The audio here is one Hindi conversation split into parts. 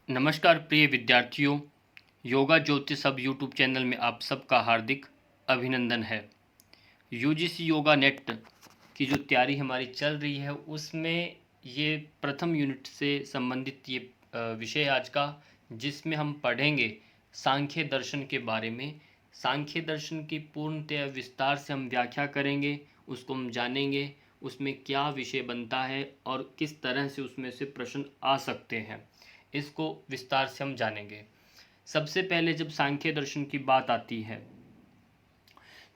नमस्कार प्रिय विद्यार्थियों, योगा ज्योतिष सब यूट्यूब चैनल में आप सबका हार्दिक अभिनंदन है। यूजीसी योगा नेट की जो तैयारी हमारी चल रही है उसमें ये प्रथम यूनिट से संबंधित ये विषय आज का, जिसमें हम पढ़ेंगे सांख्य दर्शन के बारे में। सांख्य दर्शन की पूर्णतः विस्तार से हम व्याख्या करेंगे, उसको हम जानेंगे, उसमें क्या विषय बनता है और किस तरह से उसमें से प्रश्न आ सकते हैं, इसको विस्तार से हम जानेंगे। सबसे पहले जब सांख्य दर्शन की बात आती है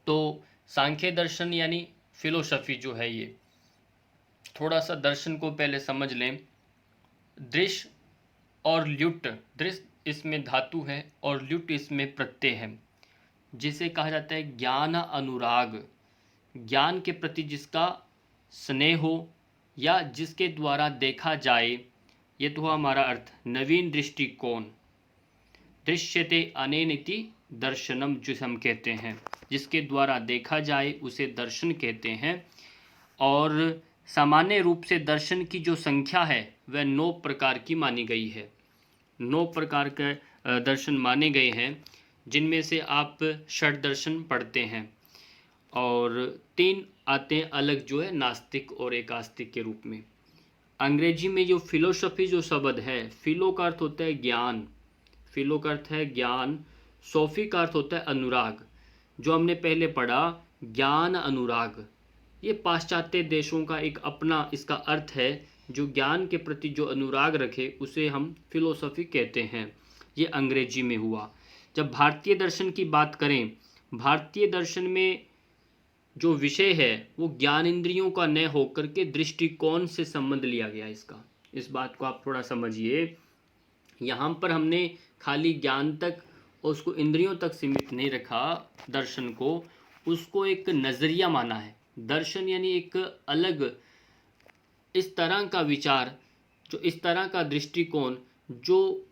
तो सांख्य दर्शन यानी फिलोसफी जो है, ये थोड़ा सा दर्शन को पहले समझ लें। दृश्य और ल्युट, दृश्य इसमें धातु है और ल्युट इसमें प्रत्यय है, जिसे कहा जाता है ज्ञान अनुराग। ज्ञान के प्रति जिसका स्नेह हो या जिसके द्वारा देखा जाए, ये तो हमारा अर्थ। नवीन दृष्टिकोण, दृश्यते अनेनिति दर्शनम जिसे हम कहते हैं, जिसके द्वारा देखा जाए उसे दर्शन कहते हैं। और सामान्य रूप से दर्शन की जो संख्या है वह 9 प्रकार की मानी गई है। 9 प्रकार के दर्शन माने गए हैं, जिनमें से आप षड दर्शन पढ़ते हैं और 3 आते हैं अलग, जो है नास्तिक और एक आस्तिक के रूप में। अंग्रेजी में जो फिलोसफी जो शब्द है, फिलो का अर्थ होता है ज्ञान, फिलो का अर्थ है ज्ञान, सोफी का अर्थ होता है अनुराग। जो हमने पहले पढ़ा ज्ञान अनुराग, ये पाश्चात्य देशों का एक अपना इसका अर्थ है। जो ज्ञान के प्रति जो अनुराग रखे उसे हम फिलोसफी कहते हैं। ये अंग्रेजी में हुआ। जब भारतीय दर्शन की बात करें, भारतीय दर्शन में जो विषय है वो ज्ञान इंद्रियों का न होकर के दृष्टिकोण से संबंध लिया गया इसका। इस बात को आप थोड़ा समझिए। यहाँ पर हमने खाली ज्ञान तक और उसको इंद्रियों तक सीमित नहीं रखा दर्शन को, उसको एक नज़रिया माना है। दर्शन यानी एक अलग इस तरह का विचार, जो इस तरह का दृष्टिकोण जो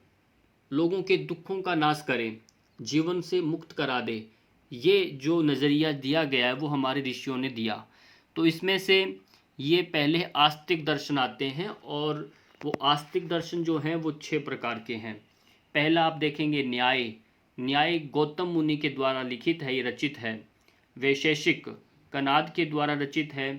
लोगों के दुखों का नाश करे, जीवन से मुक्त करा दे। ये जो नज़रिया दिया गया है वो हमारे ऋषियों ने दिया। तो इसमें से ये पहले आस्तिक दर्शन आते हैं, और वो आस्तिक दर्शन जो हैं वो 6 प्रकार के हैं। पहला आप देखेंगे न्याय। न्याय गौतम मुनि के द्वारा लिखित है, ये रचित है। वैशेषिक कनाद के द्वारा रचित है।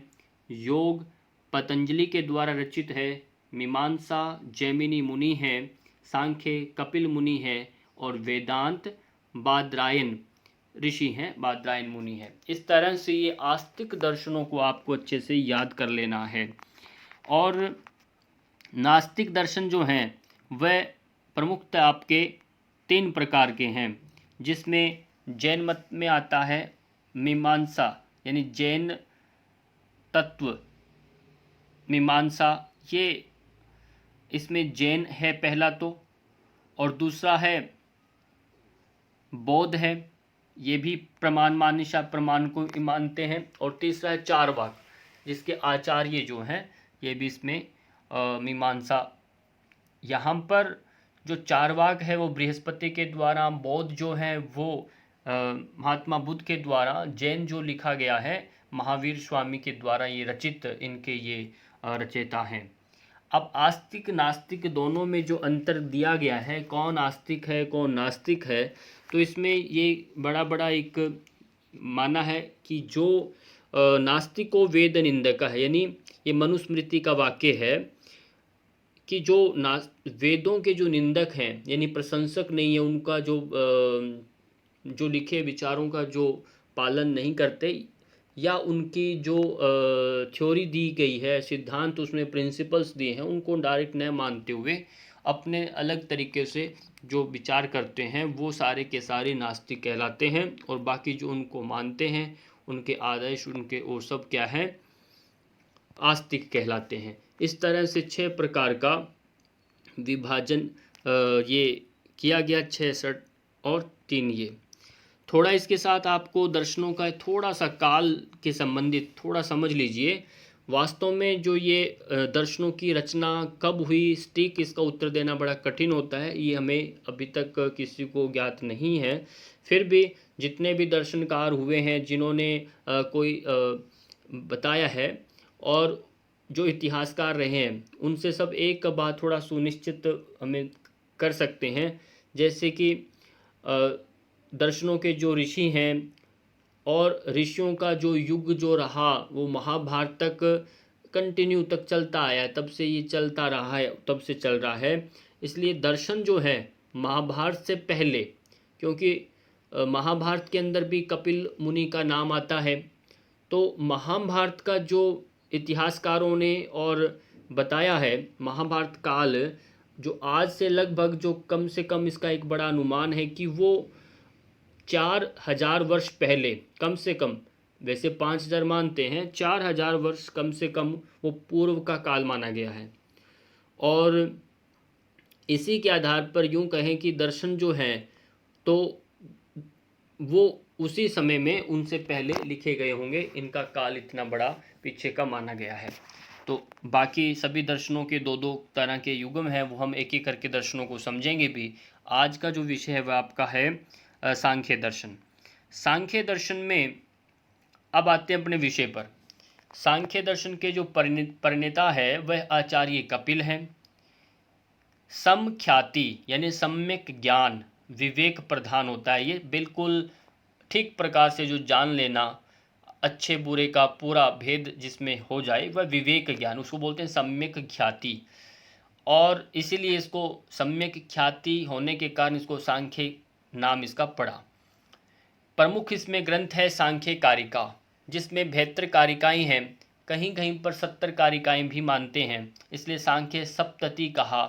योग पतंजलि के द्वारा रचित है। मीमांसा जैमिनी मुनि है। सांख्य कपिल मुनि है। और वेदांत बादरायन ऋषि हैं, बादरायन मुनि है। इस तरह से ये आस्तिक दर्शनों को आपको अच्छे से याद कर लेना है। और नास्तिक दर्शन जो हैं वह प्रमुखतः आपके 3 प्रकार के हैं, जिसमें जैन मत में आता है मीमांसा, यानी जैन तत्व मीमांसा। ये इसमें जैन है पहला तो, और दूसरा है बौद्ध है, ये भी प्रमाण मानिशा प्रमाण को मानते हैं। और तीसरा है चारवाक, जिसके आचार्य जो हैं ये भी इसमें मीमांसा। यहाँ पर जो चारवाक है वो बृहस्पति के द्वारा, बौद्ध जो है वो महात्मा बुद्ध के द्वारा, जैन जो लिखा गया है महावीर स्वामी के द्वारा ये रचित इनके ये रचयिता हैं। अब आस्तिक नास्तिक दोनों में जो अंतर दिया गया है, कौन आस्तिक है कौन नास्तिक है, तो इसमें ये बड़ा बड़ा एक माना है कि जो नास्तिक को वेद निंदक है, यानी ये मनुस्मृति का वाक्य है कि जो वेदों के जो निंदक हैं, यानी प्रशंसक नहीं है, उनका जो लिखे विचारों का जो पालन नहीं करते, या उनकी जो थ्योरी दी गई है, सिद्धांत उसमें प्रिंसिपल्स दिए हैं, उनको डायरेक्ट न मानते हुए अपने अलग तरीके से जो विचार करते हैं, वो सारे के सारे नास्तिक कहलाते हैं। और बाकी जो उनको मानते हैं, उनके आदर्श, उनके वो सब क्या है, आस्तिक कहलाते हैं। इस तरह से 6 प्रकार का विभाजन ये किया गया, 6 षट और 3 ये। थोड़ा इसके साथ आपको दर्शनों का थोड़ा सा काल के संबंधित थोड़ा समझ लीजिए। वास्तव में जो ये दर्शनों की रचना कब हुई, सटीक इसका उत्तर देना बड़ा कठिन होता है, ये हमें अभी तक किसी को ज्ञात नहीं है। फिर भी जितने भी दर्शनकार हुए हैं, जिन्होंने कोई बताया है, और जो इतिहासकार रहे हैं, उनसे सब एक बात थोड़ा सुनिश्चित हमें कर सकते हैं, जैसे कि दर्शनों के जो ऋषि हैं और ऋषियों का जो युग जो रहा वो महाभारत तक कंटिन्यू तक चलता आया है, तब से ये चलता रहा है, तब से चल रहा है। इसलिए दर्शन जो है महाभारत से पहले, क्योंकि महाभारत के अंदर भी कपिल मुनि का नाम आता है, तो महाभारत का जो इतिहासकारों ने और बताया है, महाभारत काल जो आज से लगभग जो कम से कम इसका एक बड़ा अनुमान है कि वो 4000 वर्ष पहले, कम से कम, वैसे 5000 मानते हैं, 4000 वर्ष कम से कम वो पूर्व का काल माना गया है। और इसी के आधार पर यूं कहें कि दर्शन जो हैं तो वो उसी समय में उनसे पहले लिखे गए होंगे, इनका काल इतना बड़ा पीछे का माना गया है। तो बाकी सभी दर्शनों के दो दो तरह के युगम हैं, वो हम एक एक करके दर्शनों को समझेंगे भी। आज का जो विषय है वह आपका है सांख्य दर्शन। सांख्य दर्शन में अब आते हैं अपने विषय पर। सांख्य दर्शन के जो प्रणेता है वह आचार्य कपिल हैं। समख्याति यानी सम्यक ज्ञान, विवेक प्रधान होता है, ये बिल्कुल ठीक प्रकार से जो जान लेना, अच्छे बुरे का पूरा भेद जिसमें हो जाए, वह विवेक ज्ञान, उसको बोलते हैं सम्यक ख्याति। और इसीलिए इसको सम्यक ख्याति होने के कारण इसको सांख्य नाम इसका पड़ा। प्रमुख इसमें ग्रंथ है सांख्य कारिका, जिसमें 72 कारिकाएँ हैं, कहीं कहीं पर 70 कारिकाएँ भी मानते हैं, इसलिए सांख्य सप्तति कहा,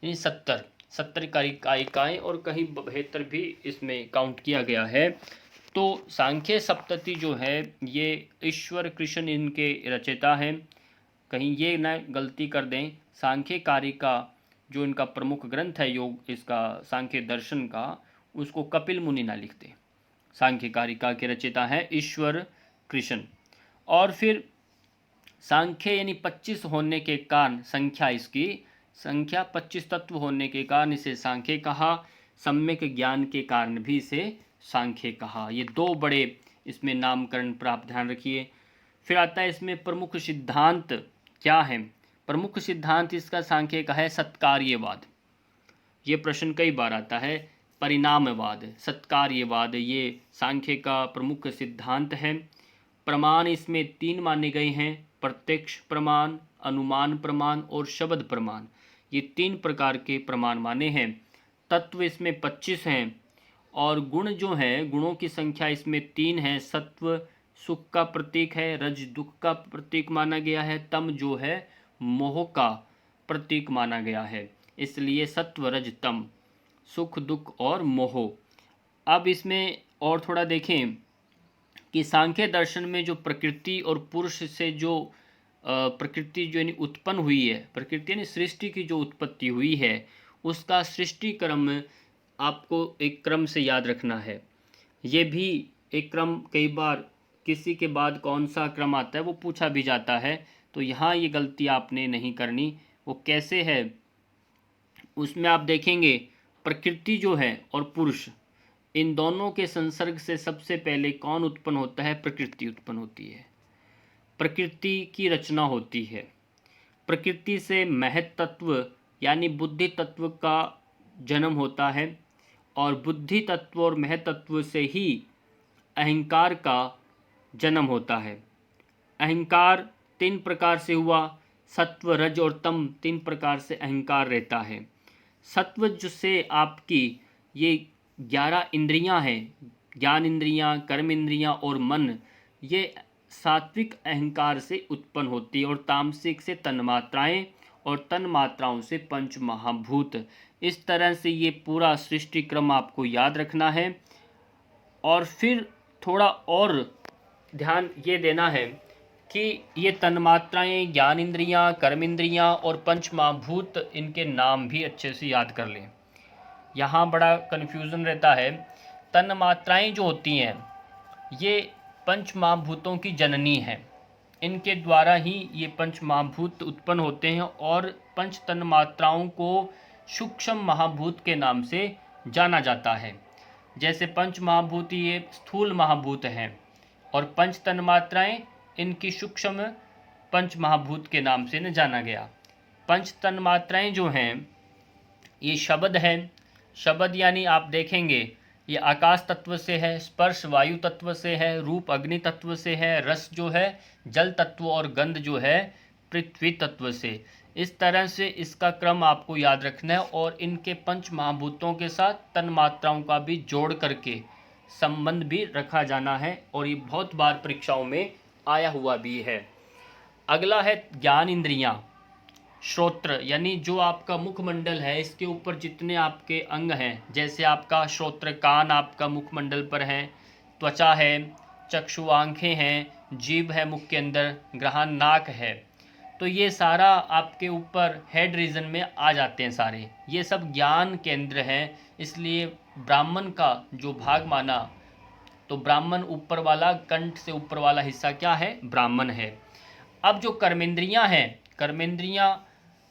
यानी 70 कारिकाएँ, और कहीं 72 भी इसमें काउंट किया गया है। तो सांख्य सप्तति जो है ये ईश्वर कृष्ण इनके रचयिता हैं, कहीं ये न गलती कर दें। सांख्य कारिका जो इनका प्रमुख ग्रंथ है योग इसका सांख्य दर्शन का, उसको कपिल मुनि ना लिख दें। सांख्य कारिका के रचयिता है ईश्वर कृष्ण। और फिर सांख्य यानी 25 होने के कारण संख्या, इसकी संख्या 25 तत्व होने के कारण इसे सांख्य कहा, सम्यक ज्ञान के कारण भी इसे सांख्य कहा। ये दो बड़े इसमें नामकरण पर आप ध्यान रखिए। फिर आता है इसमें प्रमुख सिद्धांत क्या है। प्रमुख सिद्धांत इसका सांख्य का है सत्कार्यवाद। ये प्रश्न कई बार आता है। परिणामवाद, सत्कार्यवाद, ये सांख्य का प्रमुख सिद्धांत है। प्रमाण इसमें 3 माने गए हैं, प्रत्यक्ष प्रमाण, अनुमान प्रमाण और शब्द प्रमाण, ये 3 प्रकार के प्रमाण माने हैं। तत्व इसमें 25 हैं, और गुण जो हैं, गुणों की संख्या इसमें 3 है। सत्व सुख का प्रतीक है, रज दुख का प्रतीक माना गया है, तम जो है मोह का प्रतीक माना गया है, इसलिए सत्व रज तम, सुख दुख और मोह। अब इसमें और थोड़ा देखें कि सांख्य दर्शन में जो प्रकृति और पुरुष से जो प्रकृति जो यानी उत्पन्न हुई है, प्रकृति यानी सृष्टि की जो उत्पत्ति हुई है, उसका सृष्टि क्रम आपको एक क्रम से याद रखना है। ये भी एक क्रम, कई बार किसी के बाद कौन सा क्रम आता है वो पूछा भी जाता है, तो यहाँ ये गलती आपने नहीं करनी। वो कैसे है उसमें आप देखेंगे, प्रकृति जो है और पुरुष, इन दोनों के संसर्ग से सबसे पहले कौन उत्पन्न होता है? प्रकृति उत्पन्न होती है, प्रकृति की रचना होती है। प्रकृति से महत तत्व यानी बुद्धि तत्व का जन्म होता है, और बुद्धि तत्व और महत तत्व से ही अहंकार का जन्म होता है। अहंकार 3 प्रकार से हुआ, सत्व रज और तम 3 प्रकार से अहंकार रहता है। सत्व से आपकी ये 11 इंद्रियां हैं, ज्ञान इंद्रियां, कर्म इंद्रियां और मन, ये सात्विक अहंकार से उत्पन्न होती है, और तामसिक से तन्मात्राएं, और तन्मात्राओं से पंच महाभूत। इस तरह से ये पूरा सृष्टि क्रम आपको याद रखना है। और फिर थोड़ा और ध्यान ये देना है कि ये तन्मात्राएं, ज्ञान इंद्रियां, कर्म इंद्रियां और पंच महाभूत, इनके नाम भी अच्छे से याद कर लें। यहाँ बड़ा कन्फ्यूज़न रहता है। तन्मात्राएं जो होती हैं ये पंच महाभूतों की जननी हैं, इनके द्वारा ही ये पंच महाभूत उत्पन्न होते हैं, और पंच तन्मात्राओं को सूक्ष्म महाभूत के नाम से जाना जाता है। जैसे पंच महाभूत ये स्थूल महाभूत हैं, और पंच तन्मात्राएं इनकी सूक्ष्म पंच महाभूत के नाम से न जाना गया। पंच तन्मात्राएं जो हैं ये शब्द है, शब्द यानी आप देखेंगे ये आकाश तत्व से है, स्पर्श वायु तत्व से है, रूप अग्नि तत्व से है, रस जो है जल तत्व और गंध जो है पृथ्वी तत्व से। इस तरह से इसका क्रम आपको याद रखना है और इनके पंच महाभूतों के साथ तन मात्राओं का भी जोड़ करके संबंध भी रखा जाना है और ये बहुत बार परीक्षाओं में आया हुआ भी है। अगला है ज्ञान इंद्रियां। श्रोत्र यानी जो आपका मुखमंडल है, इसके ऊपर जितने आपके अंग हैं, जैसे आपका श्रोत्र कान आपका मुखमंडल पर है, त्वचा है, चक्षु आंखें हैं, जीभ है मुख के अंदर, ग्रहण नाक है, तो ये सारा आपके ऊपर हेड रीजन में आ जाते हैं सारे। ये सब ज्ञान केंद्र हैं, इसलिए ब्राह्मण का जो भाग माना तो ब्राह्मण ऊपर वाला, कंठ से ऊपर वाला हिस्सा क्या है, ब्राह्मण है। अब जो कर्मेंद्रियां हैं, कर्मेंद्रियां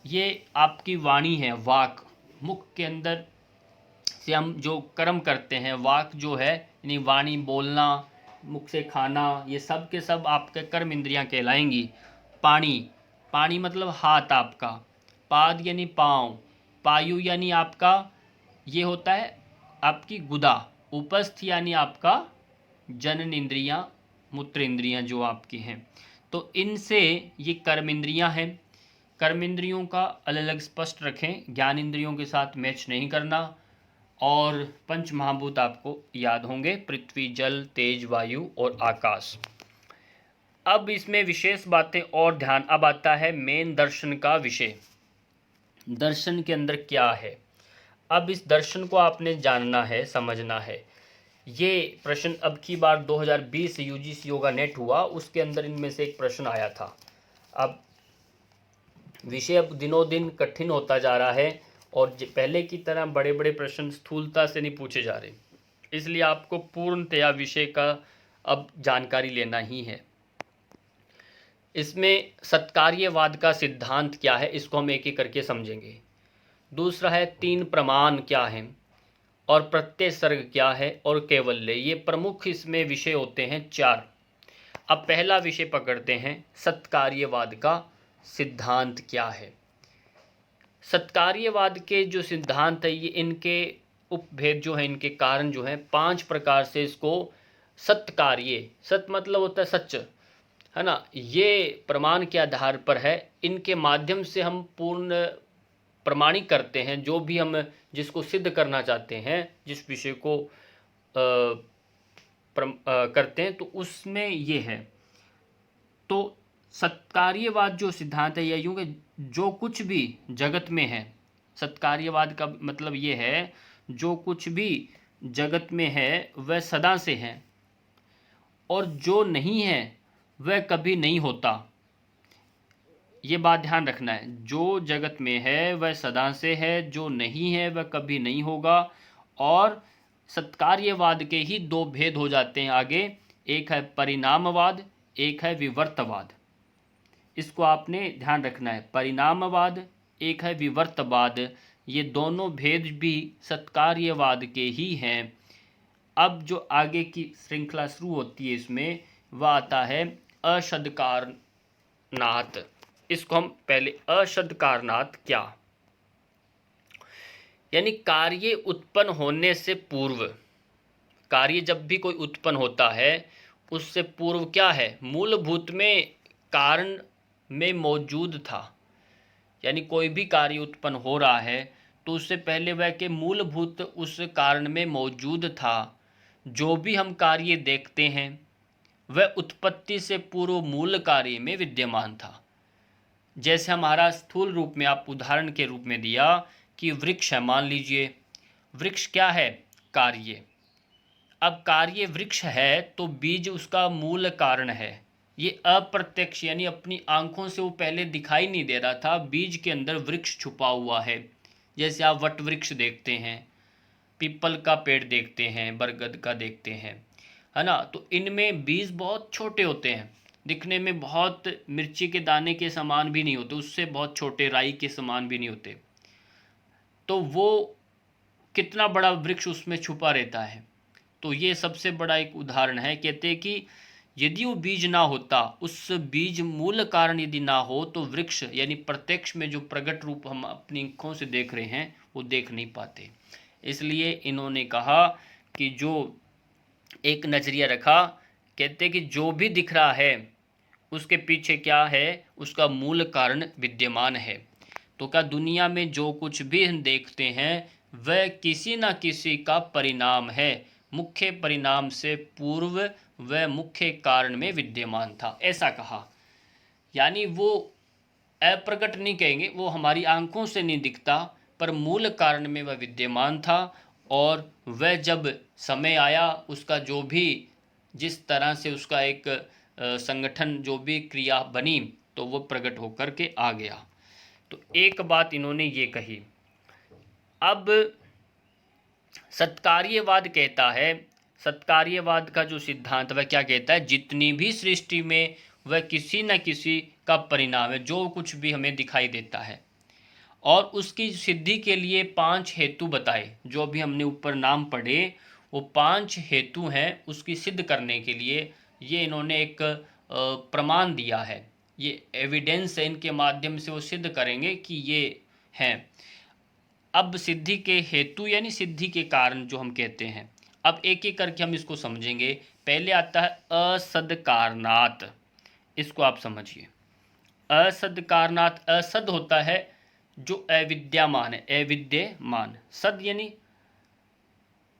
ये आपकी वाणी है, वाक, मुख के अंदर से हम जो कर्म करते हैं, वाक जो है यानी वाणी बोलना, मुख से खाना, ये सब के सब आपके कर्म इंद्रियां कहलाएंगी। पाणी, पाणी मतलब हाथ आपका, पाद यानी पाँव, पायु यानी आपका ये होता है आपकी गुदा, उपस्थ यानी आपका जनन इंद्रियां, मूत्र इंद्रियां जो आपकी हैं। तो इनसे ये कर्म इंद्रियां हैं। कर्म इंद्रियों का अलग अलग स्पष्ट रखें, ज्ञान इंद्रियों के साथ मैच नहीं करना। और पंच महाभूत आपको याद होंगे, पृथ्वी जल तेज वायु और आकाश। अब इसमें विशेष बातें और ध्यान, अब आता है मेन दर्शन का विषय। दर्शन के अंदर क्या है, अब इस दर्शन को आपने जानना है, समझना है। ये प्रश्न अब की बार 2020 यूजीसी योगा नेट हुआ, उसके अंदर इनमें से एक प्रश्न आया था। अब विषय अब दिनों दिन कठिन होता जा रहा है और पहले की तरह बड़े बड़े प्रश्न स्थूलता से नहीं पूछे जा रहे, इसलिए आपको पूर्णतया विषय का अब जानकारी लेना ही है। इसमें सत्कार्यवाद का सिद्धांत क्या है, इसको हम एक एक करके समझेंगे। दूसरा है तीन प्रमाण क्या हैं, और प्रत्यय सर्ग क्या है, और कैवल्य, ये प्रमुख इसमें विषय होते हैं 4। अब पहला विषय पकड़ते हैं, सत्कार्यवाद का सिद्धांत क्या है। सत्कार्यवाद के जो सिद्धांत है, ये इनके उपभेद जो है, इनके कारण जो है 5 प्रकार से इसको सत्कार्य, सत मतलब होता है सच, है ना, ये प्रमाण के आधार पर है, इनके माध्यम से हम पूर्ण प्रमाणिक करते हैं जो भी हम जिसको सिद्ध करना चाहते हैं, जिस विषय को करते हैं, तो उसमें ये है। तो सत्कार्यवाद जो सिद्धांत है, यह यूँ कि जो कुछ भी जगत में है, सत्कार्यवाद का मतलब ये है जो कुछ भी जगत में है वह सदा से है, और जो नहीं है वह कभी नहीं होता। ये बात ध्यान रखना है, जो जगत में है वह सदा से है, जो नहीं है वह कभी नहीं होगा। और सत्कार्यवाद के ही 2 भेद हो जाते हैं आगे, एक है परिणामवाद, एक है विवर्तवाद। इसको आपने ध्यान रखना है, परिणामवाद एक है विवर्तवाद, ये दोनों भेद भी सत्कार्यवाद के ही हैं। अब जो आगे की श्रृंखला शुरू होती है इसमें, वह आता है अशब्दकारनाथ। इसको हम पहले, अशब्दकारनाथ क्या, यानी कार्य उत्पन्न होने से पूर्व, कार्य जब भी कोई उत्पन्न होता है उससे पूर्व क्या है, मूलभूत में कारण में मौजूद था। यानी कोई भी कार्य उत्पन्न हो रहा है तो उससे पहले वह के मूलभूत उस कारण में मौजूद था। जो भी हम कार्य देखते हैं वह उत्पत्ति से पूर्व मूल कार्य में विद्यमान था। जैसे हमारा स्थूल रूप में आप उदाहरण के रूप में दिया कि वृक्ष है, मान लीजिए वृक्ष क्या है, कार्य। अब कार्य वृक्ष है तो बीज उसका मूल कारण है। ये अप्रत्यक्ष यानी अपनी आंखों से वो पहले दिखाई नहीं दे रहा था, बीज के अंदर वृक्ष छुपा हुआ है। जैसे आप वट वृक्ष देखते हैं, पीपल का पेड़ देखते हैं, बरगद का देखते हैं, है ना, तो इनमें बीज बहुत छोटे होते हैं, दिखने में बहुत मिर्ची के दाने के समान भी नहीं होते, उससे बहुत छोटे, राई के समान भी नहीं होते। तो वो कितना बड़ा वृक्ष उसमें छुपा रहता है। तो ये सबसे बड़ा एक उदाहरण है। कहते हैं कि यदि वो बीज ना होता, उस बीज मूल कारण यदि ना हो, तो वृक्ष यानी प्रत्यक्ष में जो प्रकट रूप हम अपनी आँखों से देख रहे हैं वो देख नहीं पाते। इसलिए इन्होंने कहा कि जो एक नज़रिया रखा, कहते कि जो भी दिख रहा है उसके पीछे क्या है, उसका मूल कारण विद्यमान है। तो क्या दुनिया में जो कुछ भी हम देखते हैं वह किसी न किसी का परिणाम है, मुख्य परिणाम से पूर्व वह मुख्य कारण में विद्यमान था, ऐसा कहा। यानी वो अप्रकट नहीं कहेंगे, वो हमारी आंखों से नहीं दिखता, पर मूल कारण में वह विद्यमान था। और वह जब समय आया, उसका जो भी जिस तरह से उसका एक संगठन जो भी क्रिया बनी, तो वो प्रकट होकर के आ गया। तो एक बात इन्होंने ये कही। अब सत्कार्यवाद कहता है, सत्कार्यवाद का जो सिद्धांत वह क्या कहता है, जितनी भी सृष्टि में वह किसी न किसी का परिणाम है, जो कुछ भी हमें दिखाई देता है। और उसकी सिद्धि के लिए 5 हेतु बताए, जो भी हमने ऊपर नाम पढ़े, वो 5 हेतु हैं उसकी सिद्ध करने के लिए। ये इन्होंने एक प्रमाण दिया है, ये एविडेंस है, इनके माध्यम से वो सिद्ध करेंगे कि ये हैं। अब सिद्धि के हेतु यानी सिद्धि के कारण जो हम कहते हैं, अब एक एक करके हम इसको समझेंगे। पहले आता है असद कारणात, इसको आप समझिए। असद कारणात, असद होता है जो अविद्यमान है, अविद्यमान। सद यानी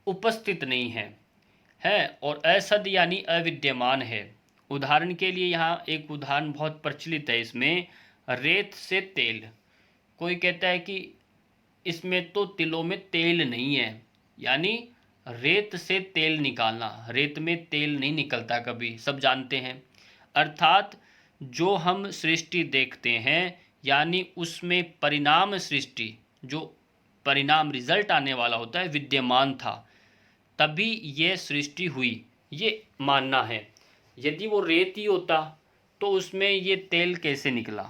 उपस्थित नहीं है, और असद यानी अविद्यमान है। उदाहरण के लिए यहाँ एक उदाहरण बहुत प्रचलित है इसमें, रेत से तेल। कोई कहता है कि इसमें तो तिलों में तेल नहीं है, यानी रेत से तेल निकालना, रेत में तेल नहीं निकलता कभी, सब जानते हैं। अर्थात जो हम सृष्टि देखते हैं, यानी उसमें परिणाम सृष्टि, जो परिणाम रिजल्ट आने वाला होता है, विद्यमान था, तभी ये सृष्टि हुई, ये मानना है। यदि वो रेत ही होता तो उसमें ये तेल कैसे निकला,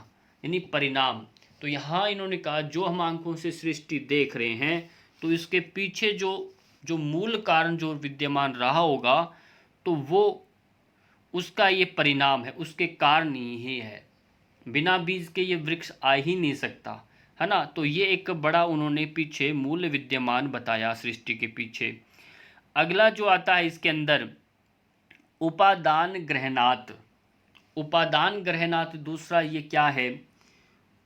यानी परिणाम। तो यहाँ इन्होंने कहा जो हम आंखों से सृष्टि देख रहे हैं, तो इसके पीछे जो जो मूल कारण जो विद्यमान रहा होगा, तो वो उसका ये परिणाम है, उसके कारण ही है। बिना बीज के ये वृक्ष आ ही नहीं सकता, है ना। तो ये एक बड़ा उन्होंने पीछे मूल विद्यमान बताया सृष्टि के पीछे। अगला जो आता है इसके अंदर, उपादान ग्रहणात। उपादान ग्रहणात दूसरा ये क्या है,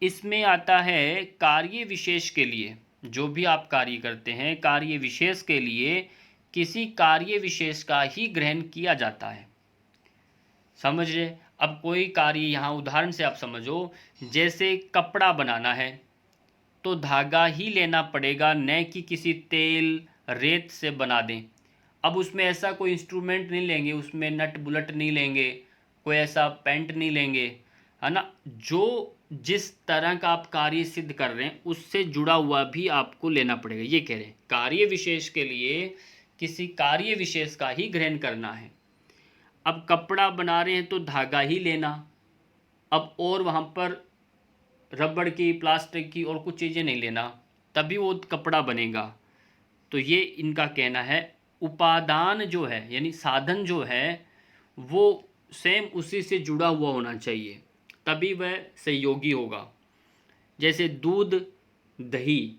इसमें आता है कार्य विशेष के लिए, जो भी आप कार्य करते हैं, कार्य विशेष के लिए किसी कार्य विशेष का ही ग्रहण किया जाता है। समझ रहे। अब कोई कार्य, यहाँ उदाहरण से आप समझो, जैसे कपड़ा बनाना है तो धागा ही लेना पड़ेगा, न कि किसी तेल रेत से बना दें। अब उसमें ऐसा कोई इंस्ट्रूमेंट नहीं लेंगे, उसमें नट बुलट नहीं लेंगे, कोई ऐसा पेंट नहीं लेंगे, है ना। जो जिस तरह का आप कार्य सिद्ध कर रहे हैं उससे जुड़ा हुआ भी आपको लेना पड़ेगा, ये कह रहे हैं। कार्य विशेष के लिए किसी कार्य विशेष का ही ग्रहण करना है। अब कपड़ा बना रहे हैं तो धागा ही लेना, अब और वहाँ पर रबड़ की, प्लास्टिक की और कुछ चीज़ें नहीं लेना, तभी वो कपड़ा बनेगा। तो ये इनका कहना है। उपादान जो है यानी साधन जो है वो सेम उसी से जुड़ा हुआ होना चाहिए, तभी वह सहयोगी होगा। जैसे दूध, दही।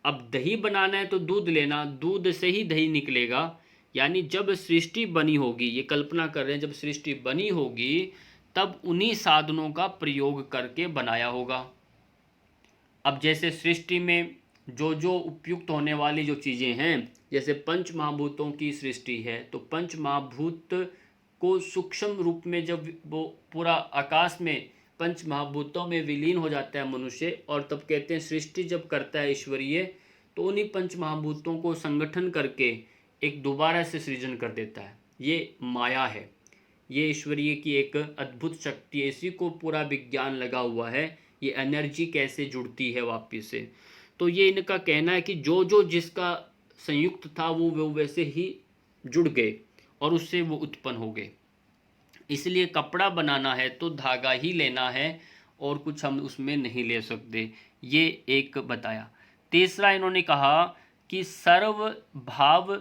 अब दही बनाना है तो दूध लेना, दूध से ही दही निकलेगा। यानी जब सृष्टि बनी होगी, ये कल्पना कर रहे हैं, जब सृष्टि बनी होगी तब उन्हीं साधनों का प्रयोग करके बनाया होगा। अब जैसे सृष्टि में जो जो उपयुक्त होने वाली जो चीज़ें हैं, जैसे पंच महाभूतों की सृष्टि है, तो पंच महाभूत को सूक्ष्म रूप में जब वो पूरा आकाश में पंच महाभूतों में विलीन हो जाता है मनुष्य, और तब कहते हैं सृष्टि जब करता है ईश्वरीय, तो उन्हीं पंच महाभूतों को संगठन करके एक दोबारा से सृजन कर देता है। ये माया है, ये ईश्वरीय की एक अद्भुत शक्ति है, इसी को पूरा विज्ञान लगा हुआ है, ये एनर्जी कैसे जुड़ती है वापस से। तो ये इनका कहना है कि जो जो जिसका संयुक्त था वो वैसे ही जुड़ गए और उससे वो उत्पन्न हो गए। इसलिए कपड़ा बनाना है तो धागा ही लेना है और कुछ हम उसमें नहीं ले सकते, ये एक बताया। तीसरा इन्होंने कहा कि सर्व भाव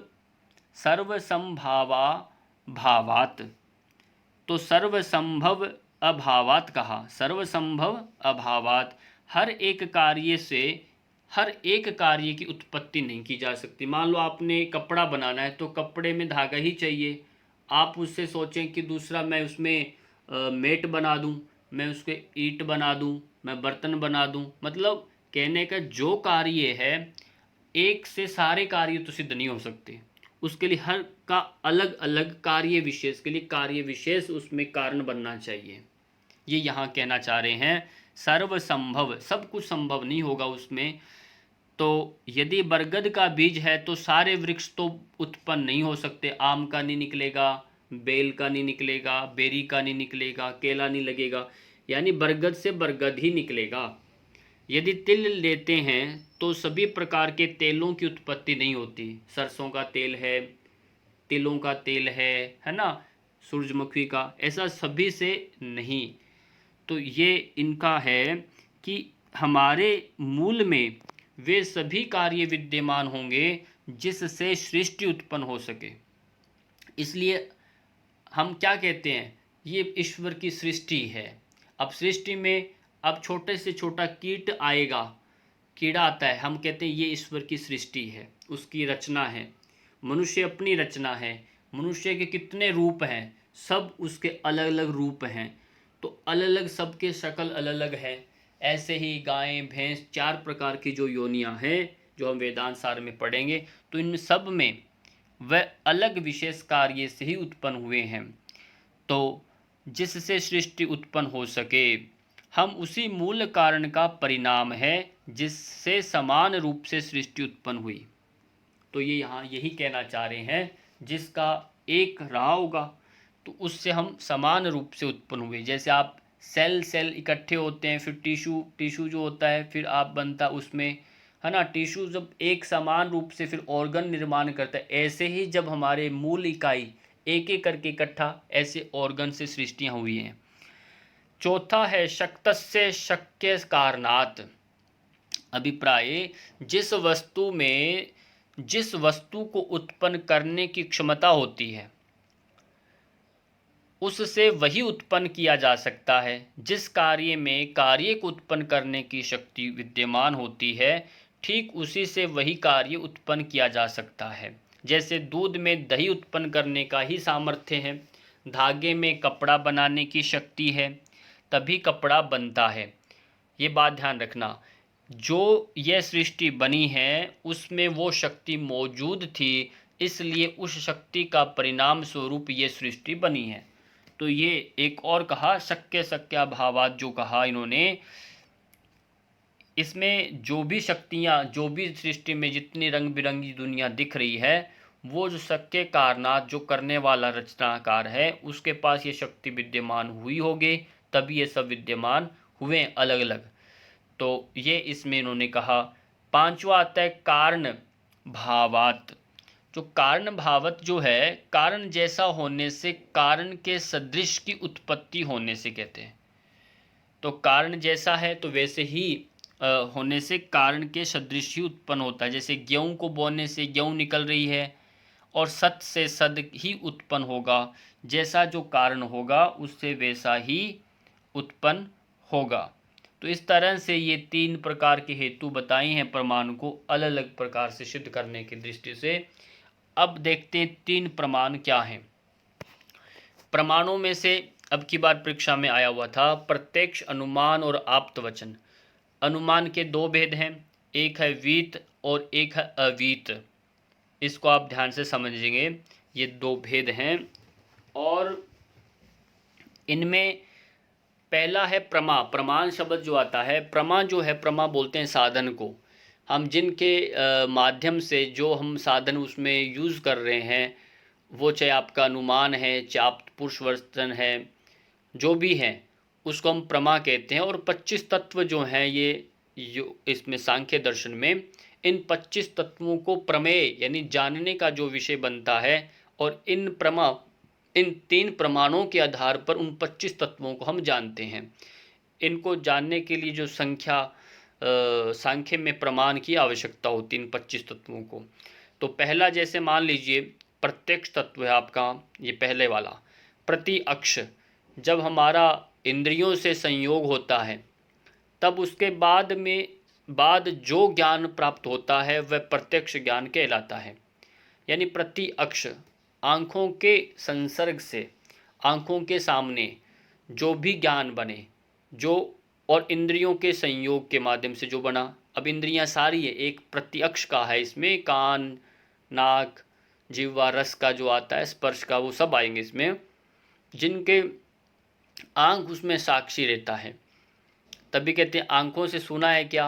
सर्व संभावा भावात। तो सर्वसंभव अभावात कहा, सर्वसंभव अभावात, हर एक कार्य की उत्पत्ति नहीं की जा सकती। मान लो आपने कपड़ा बनाना है तो कपड़े में धागा ही चाहिए। आप उससे सोचें कि दूसरा मैं उसमें मेट बना दूं, मैं उसके ईंट बना दूं, मैं बर्तन बना दूं, मतलब कहने का जो कार्य है, एक से सारे कार्य तो सिद्ध नहीं हो सकते। उसके लिए हर का अलग अलग कार्य विशेष के लिए कार्य विशेष उसमें कारण बनना चाहिए। ये यहाँ कहना चाह रहे हैं। सर्वसंभव, सब कुछ संभव नहीं होगा उसमें। तो यदि बरगद का बीज है तो सारे वृक्ष तो उत्पन्न नहीं हो सकते। आम का नहीं निकलेगा, बेल का नहीं निकलेगा, बेरी का नहीं निकलेगा, केला नहीं लगेगा, यानी बरगद से बरगद ही निकलेगा। यदि तिल लेते हैं तो सभी प्रकार के तेलों की उत्पत्ति नहीं होती। सरसों का तेल है, तिलों का तेल है ना, सूरजमुखी का, ऐसा सभी से नहीं। तो ये इनका है कि हमारे मूल में वे सभी कार्य विद्यमान होंगे जिससे सृष्टि उत्पन्न हो सके। इसलिए हम क्या कहते हैं, ये ईश्वर की सृष्टि है। अब सृष्टि में अब छोटे से छोटा कीट आएगा, कीड़ा आता है, हम कहते हैं ये ईश्वर की सृष्टि है, उसकी रचना है। मनुष्य अपनी रचना है। मनुष्य के कितने रूप हैं, सब उसके अलग अलग रूप हैं, तो अलग अलग सबके शक्ल अलग अलग है। ऐसे ही गायें भैंस 4 प्रकार की जो योनियां हैं, जो हम वेदांत सार में पढ़ेंगे, तो इन सब में वह अलग विशेष कार्य से ही उत्पन्न हुए हैं। तो जिससे सृष्टि उत्पन्न हो सके, हम उसी मूल कारण का परिणाम है जिससे समान रूप से सृष्टि उत्पन्न हुई। तो ये यहाँ यही कहना चाह रहे हैं, जिसका एक रहा होगा तो उससे हम समान रूप से उत्पन्न हुए। जैसे आप सेल इकट्ठे होते हैं, फिर टिश्यू जो होता है, फिर आप बनता उसमें, है ना, टिश्यू जब एक समान रूप से फिर ऑर्गन निर्माण करता है, ऐसे ही जब हमारे मूल इकाई एक एक करके इकट्ठा ऐसे ऑर्गन से सृष्टियाँ हुई हैं। चौथा है शक्तस्य शक्य कारणात्। अभिप्राय, जिस वस्तु को उत्पन्न करने की क्षमता होती है उससे वही उत्पन्न किया जा सकता है। जिस कार्य में कार्य को उत्पन्न करने की शक्ति विद्यमान होती है, ठीक उसी से वही कार्य उत्पन्न किया जा सकता है। जैसे दूध में दही उत्पन्न करने का ही सामर्थ्य है, धागे में कपड़ा बनाने की शक्ति है, तभी कपड़ा बनता है। ये बात ध्यान रखना, जो यह सृष्टि बनी है उसमें वो शक्ति मौजूद थी, इसलिए उस शक्ति का परिणाम स्वरूप ये सृष्टि बनी है। तो ये एक और कहा शक्य भावात, जो कहा इन्होंने, इसमें जो भी शक्तियाँ, जो भी सृष्टि में जितनी रंग बिरंगी दुनिया दिख रही है, वो जो शक्य कारणात, जो करने वाला रचनाकार है, उसके पास ये शक्ति विद्यमान हुई होगी, तभी ये सब विद्यमान हुए अलग अलग। तो ये इसमें इन्होंने कहा। पांचवा आता है कारण भावात। जो कारण भावत जो है, कारण जैसा होने से, कारण के सदृश की उत्पत्ति होने से कहते हैं। तो कारण जैसा है तो वैसे ही होने से कारण के सदृश ही उत्पन्न होता है। जैसे गेहूं को बोने से गेहूं निकल रही है, और सत से सद ही उत्पन्न होगा। जैसा जो कारण होगा उससे वैसा ही उत्पन्न होगा। तो इस तरह से ये 3 प्रकार के हेतु बताए हैं प्रमाण को अलग अलग प्रकार से सिद्ध करने की दृष्टि से। अब देखते हैं 3 प्रमाण क्या हैं। प्रमाणों में से अब की बार परीक्षा में आया हुआ था प्रत्यक्ष, अनुमान और आप्तवचन। अनुमान के 2 भेद हैं, एक है वीत और एक है अवीत। इसको आप ध्यान से समझेंगे, ये 2 भेद हैं। और इनमें पहला है प्रमा। प्रमाण शब्द जो आता है, प्रमा जो है, प्रमा बोलते हैं साधन को। हम जिनके माध्यम से जो हम साधन उसमें यूज़ कर रहे हैं, वो चाहे आपका अनुमान है, चाहे आप पुरुषवचन है, जो भी है उसको हम प्रमा कहते हैं। और 25 तत्व जो हैं ये इसमें सांख्य दर्शन में, इन 25 तत्वों को प्रमेय यानी जानने का जो विषय बनता है, और इन 3 प्रमाणों के आधार पर उन 25 तत्वों को हम जानते हैं। इनको जानने के लिए जो सांख्य में प्रमाण की आवश्यकता होती है इन 25 तत्वों को। तो पहला, जैसे मान लीजिए प्रत्यक्ष तत्व है आपका, ये पहले वाला प्रति अक्ष जब हमारा इंद्रियों से संयोग होता है, तब उसके बाद जो ज्ञान प्राप्त होता है वह प्रत्यक्ष ज्ञान कहलाता है। यानी प्रति अक्ष आँखों के संसर्ग से, आँखों के सामने जो भी ज्ञान बने, जो और इंद्रियों के संयोग के माध्यम से जो बना। अब इंद्रियां सारी है, एक प्रत्यक्ष का है, इसमें कान, नाक, जिह्वा, रस का जो आता है, स्पर्श का, वो सब आएंगे इसमें, जिनके आँख उसमें साक्षी रहता है। तभी कहते हैं आँखों से सुना है क्या,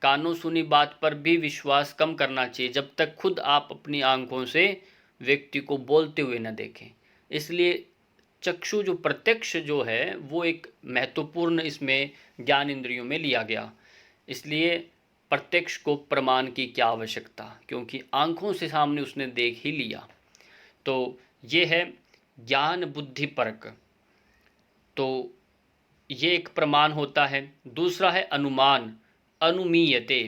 कानों सुनी बात पर भी विश्वास कम करना चाहिए जब तक खुद आप अपनी आँखों से व्यक्ति को बोलते हुए न देखें। इसलिए चक्षु जो प्रत्यक्ष जो है वो एक महत्वपूर्ण इसमें ज्ञान इंद्रियों में लिया गया। इसलिए प्रत्यक्ष को प्रमाण की क्या आवश्यकता, क्योंकि आँखों से सामने उसने देख ही लिया। तो ये है ज्ञान बुद्धि परक, तो ये एक प्रमाण होता है। दूसरा है अनुमान, अनुमीयते,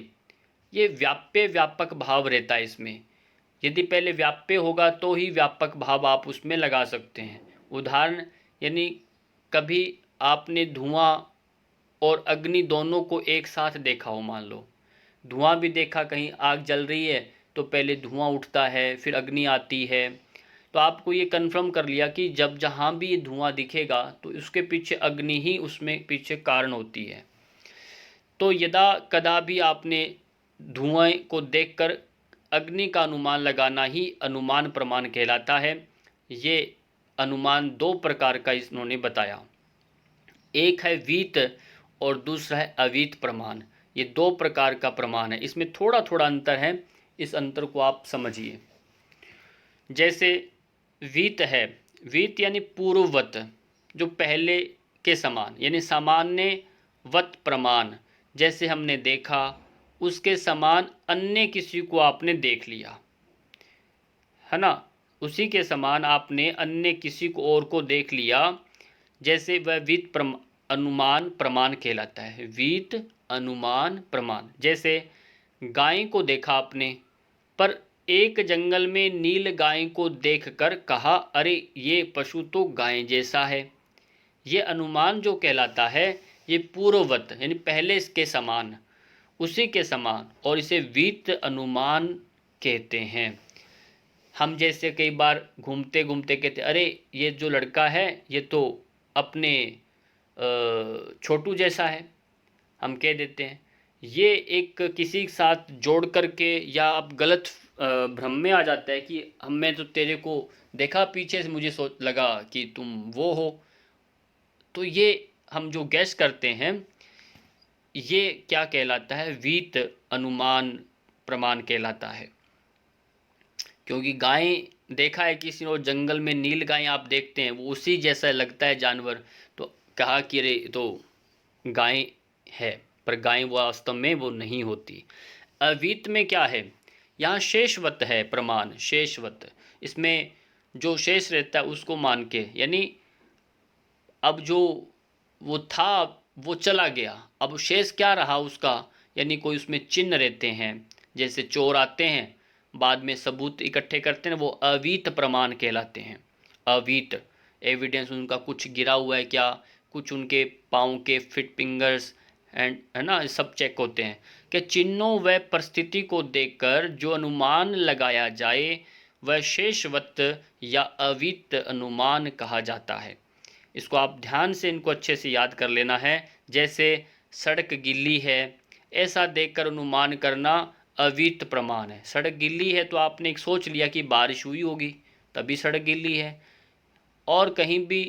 ये व्याप्य व्यापक भाव रहता है इसमें। यदि पहले व्याप्य होगा तो ही व्यापक भाव आप उसमें लगा सकते हैं। उदाहरण, यानी कभी आपने धुआं और अग्नि दोनों को एक साथ देखा हो, मान लो धुआं भी देखा, कहीं आग जल रही है तो पहले धुआं उठता है फिर अग्नि आती है, तो आपको ये कन्फर्म कर लिया कि जब जहाँ भी ये धुआं दिखेगा तो उसके पीछे अग्नि ही उसमें पीछे कारण होती है। तो यदा कदा भी आपने धुआं को देखकर अग्नि का अनुमान लगाना ही अनुमान प्रमाण कहलाता है। ये अनुमान दो प्रकार का इन्होंने बताया, एक है वीत और दूसरा है अवीत प्रमाण। ये दो प्रकार का प्रमाण है, इसमें थोड़ा थोड़ा अंतर है, इस अंतर को आप समझिए। जैसे वीत है, वीत यानी पूर्ववत, जो पहले के समान, यानी सामान्यवत प्रमाण, जैसे हमने देखा उसके समान अन्य किसी को आपने देख लिया, है ना, उसी के समान आपने अन्य किसी को और को देख लिया, जैसे वह वीत अनुमान प्रमाण कहलाता है। वीत अनुमान प्रमाण, जैसे गाय को देखा आपने, पर एक जंगल में नील गाय को देखकर कहा अरे ये पशु तो गाय जैसा है। ये अनुमान जो कहलाता है ये पूर्ववत, यानी पहले इसके समान, उसी के समान, और इसे वीत अनुमान कहते हैं। हम जैसे कई बार घूमते घूमते कहते अरे ये जो लड़का है ये तो अपने छोटू जैसा है, हम कह देते हैं। ये एक किसी के साथ जोड़ करके, या आप गलत भ्रम में आ जाता है कि मैं तो तेरे को देखा पीछे से, मुझे सोच लगा कि तुम वो हो। तो ये हम जो गैस करते हैं ये क्या कहलाता है, वीत अनुमान प्रमाण कहलाता है। क्योंकि गाय देखा है किसी ने, जंगल में नील गाय आप देखते हैं वो उसी जैसा लगता है जानवर, तो कहा कि अरे तो गाय है, पर गाय वास्तव में वो नहीं होती। अवीत में क्या है, यहाँ शेषवत है प्रमाण, शेषवत, इसमें जो शेष रहता है उसको मान के, यानी अब जो वो था वो चला गया, अब शेष क्या रहा उसका, यानी कोई उसमें चिन्ह रहते हैं। जैसे चोर आते हैं बाद में सबूत इकट्ठे करते हैं, वो अवीत प्रमाण कहलाते हैं। अवीत एविडेंस, उनका कुछ गिरा हुआ है क्या, कुछ उनके पाँव के फिट फिंगर्स एंड, है ना, सब चेक होते हैं कि चिन्हों व परिस्थिति को देखकर जो अनुमान लगाया जाए वह शेषवत या अवीत अनुमान कहा जाता है। इसको आप ध्यान से इनको अच्छे से याद कर लेना है। जैसे सड़क गीली है, ऐसा देखकर अनुमान करना अवीत प्रमाण है। सड़क गीली है तो आपने एक सोच लिया कि बारिश हुई होगी तभी सड़क गीली है। और कहीं भी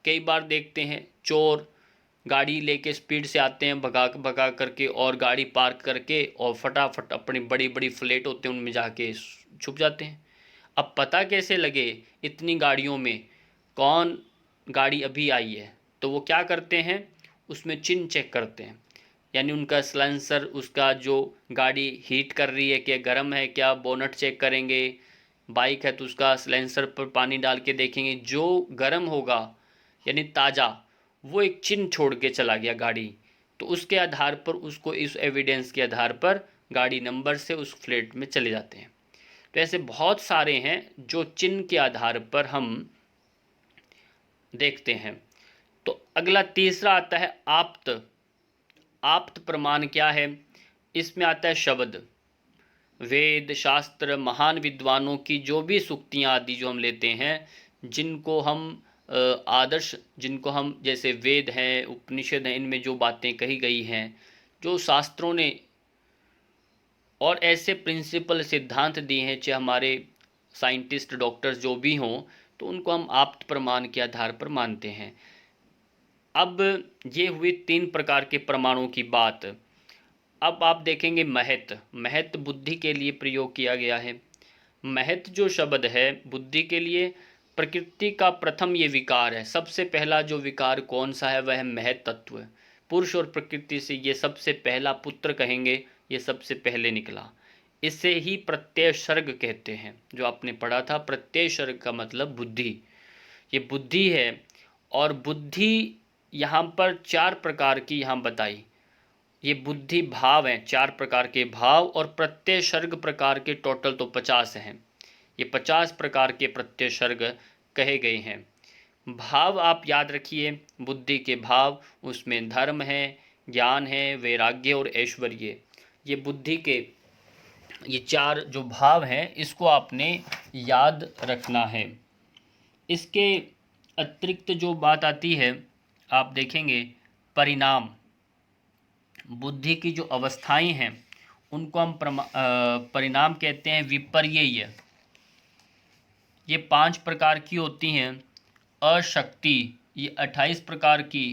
कई बार देखते हैं चोर गाड़ी लेके स्पीड से आते हैं, भगा भगा करके, और गाड़ी पार्क करके और फटाफट अपनी बड़ी बड़ी फ्लैट होते हैं उनमें जाके छुप जाते हैं। अब पता कैसे लगे इतनी गाड़ियों में कौन गाड़ी अभी आई है, तो वो क्या करते हैं उसमें चिन्ह चेक करते हैं, यानी उनका सलेंसर, उसका जो गाड़ी हीट कर रही है क्या, गर्म है क्या, बोनट चेक करेंगे, बाइक है तो उसका सलेंसर पर पानी डाल के देखेंगे, जो गर्म होगा यानी ताज़ा, वो एक चिन्ह छोड़ के चला गया गाड़ी, तो उसके आधार पर उसको, इस एविडेंस के आधार पर गाड़ी नंबर से उस फ्लैट में चले जाते हैं। तो ऐसे बहुत सारे हैं जो चिन्ह के आधार पर हम देखते हैं। तो अगला तीसरा आता है आप्त। आप्त प्रमाण क्या है? इसमें आता है शब्द, वेद शास्त्र, महान विद्वानों की जो भी सूक्तियाँ आदि जो हम लेते हैं, जिनको हम आदर्श, जिनको हम, जैसे वेद हैं, उपनिषद हैं, इनमें जो बातें कही गई हैं, जो शास्त्रों ने और ऐसे प्रिंसिपल सिद्धांत दिए हैं, चाहे हमारे साइंटिस्ट डॉक्टर्स जो भी हों, तो उनको हम आप्त प्रमाण के आधार पर मानते हैं। अब ये हुई 3 प्रकार के प्रमाणों की बात। अब आप देखेंगे महत। महत बुद्धि के लिए प्रयोग किया गया है। महत जो शब्द है बुद्धि के लिए, प्रकृति का प्रथम ये विकार है। सबसे पहला जो विकार कौन सा है? वह है महत तत्व। पुरुष और प्रकृति से ये सबसे पहला पुत्र कहेंगे, ये सबसे पहले निकला। इसे ही प्रत्यय सर्ग कहते हैं, जो आपने पढ़ा था। प्रत्यय सर्ग का मतलब बुद्धि, ये बुद्धि है। और बुद्धि यहाँ पर 4 प्रकार की यहाँ बताई। ये बुद्धि भाव हैं, 4 प्रकार के भाव, और प्रत्यय सर्ग प्रकार के टोटल तो 50 हैं। ये 50 प्रकार के प्रत्यय सर्ग कहे गए हैं। भाव आप याद रखिए, बुद्धि के भाव, उसमें धर्म है, ज्ञान है, वैराग्य और ऐश्वर्य। ये बुद्धि के ये 4 जो भाव हैं, इसको आपने याद रखना है। इसके अतिरिक्त जो बात आती है, आप देखेंगे परिणाम। बुद्धि की जो अवस्थाएं हैं उनको हम परिणाम कहते हैं। विपर्यय, ये 5 प्रकार की होती हैं। अशक्ति, ये 28 प्रकार की।